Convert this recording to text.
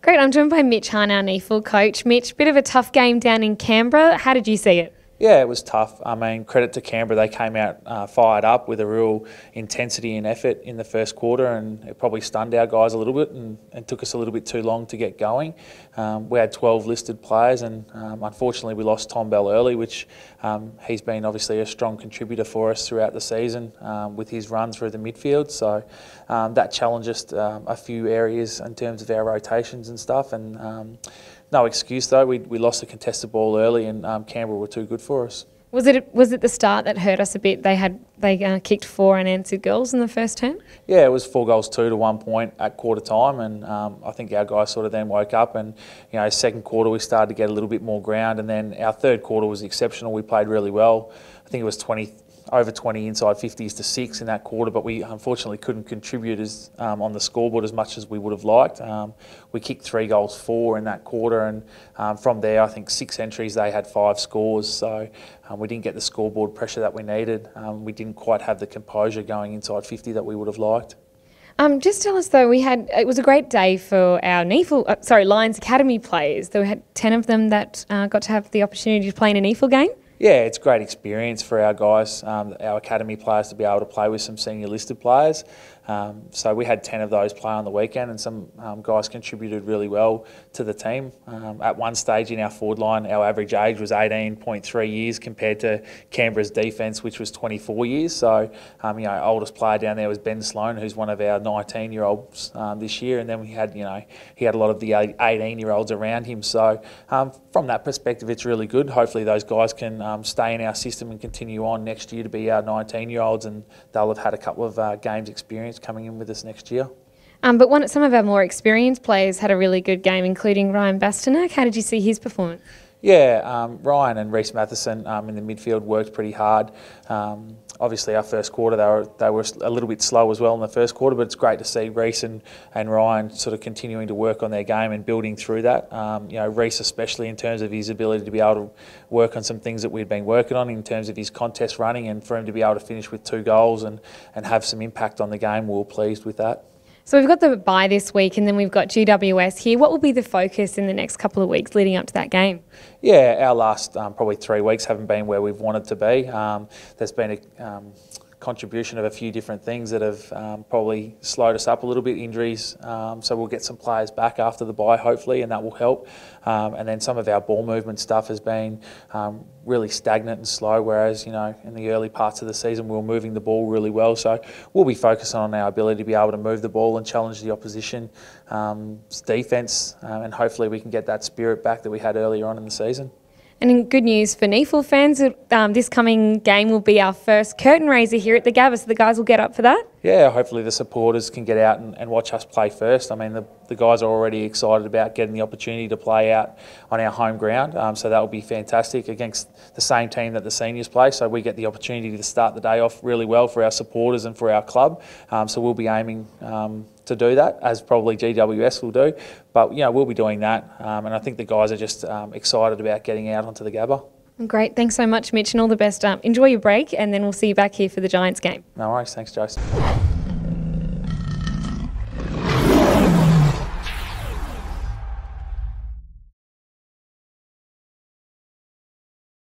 Great, I'm joined by Mitch Hahn, our NEAFL coach. Mitch, bit of a tough game down in Canberra. How did you see it? Yeah, it was tough. I mean, credit to Canberra, they came out fired up with a real intensity and effort in the first quarter, and it probably stunned our guys a little bit and took us a little bit too long to get going. We had 12 listed players, and unfortunately we lost Tom Bell early, which he's been obviously a strong contributor for us throughout the season with his run through the midfield. So that challenged us a few areas in terms of our rotations and stuff, and no excuse though, we lost a contested ball early, and Canberra were too good for us. Was it the start that hurt us a bit? They kicked 4 unanswered goals in the first term? Yeah, it was 4-2 to 1 point at quarter time, and I think our guys sort of then woke up, and second quarter we started to get a little bit more ground, and then our third quarter was exceptional. We played really well. I think it was over 20 inside 50s to 6 in that quarter, but we unfortunately couldn't contribute on the scoreboard as much as we would have liked. We kicked 3 goals 4 in that quarter, and from there I think 6 entries, they had 5 scores, so we didn't get the scoreboard pressure that we needed. We didn't quite have the composure going inside 50 that we would have liked. Just tell us though, it was a great day for our Lions Academy players. There had 10 of them that got to have the opportunity to play in a NEAFL game. Yeah, it's a great experience for our guys, our academy players, to be able to play with some senior listed players. So we had 10 of those play on the weekend, and some guys contributed really well to the team. At one stage in our forward line, our average age was 18.3 years compared to Canberra's defence, which was 24 years. So, our oldest player down there was Ben Sloan, who's one of our 19-year-olds this year, and then he had a lot of the 18-year-olds around him. So, from that perspective, it's really good. Hopefully, those guys can stay in our system and continue on next year to be our 19-year-olds, and they'll have had a couple of games experience coming in with us next year. But some of our more experienced players had a really good game, including Ryan Bastanak. How did you see his performance? Yeah, Ryan and Reece Matheson in the midfield worked pretty hard. Obviously, our first quarter, they were a little bit slow as well in the first quarter, but it's great to see Reece and Ryan sort of continuing to work on their game and building through that. Reece especially in terms of his ability to be able to work on some things that we'd been working on in terms of his contest running, and for him to be able to finish with 2 goals and have some impact on the game, we were pleased with that. So we've got the bye this week, and then we've got GWS here. What will be the focus in the next couple of weeks leading up to that game? Yeah, our last probably 3 weeks haven't been where we've wanted to be. There's been a contribution of a few different things that have probably slowed us up a little bit, injuries. So we'll get some players back after the bye, hopefully, and that will help. And then some of our ball movement stuff has been really stagnant and slow, whereas, in the early parts of the season we were moving the ball really well. So we'll be focusing on our ability to be able to move the ball and challenge the opposition defence, and hopefully we can get that spirit back that we had earlier on in the season. And in good news for NEAFL fans, this coming game will be our first curtain raiser here at the Gabba, so the guys will get up for that? Yeah, hopefully the supporters can get out and watch us play first. I mean, the guys are already excited about getting the opportunity to play out on our home ground, so that will be fantastic against the same team that the seniors play. So we get the opportunity to start the day off really well for our supporters and for our club. So we'll be aiming to do that, as probably GWS will do. But we'll be doing that, and I think the guys are just excited about getting out onto the Gabba. Great, thanks so much, Mitch, and all the best. Enjoy your break, and then we'll see you back here for the Giants game. No worries, thanks, Jason.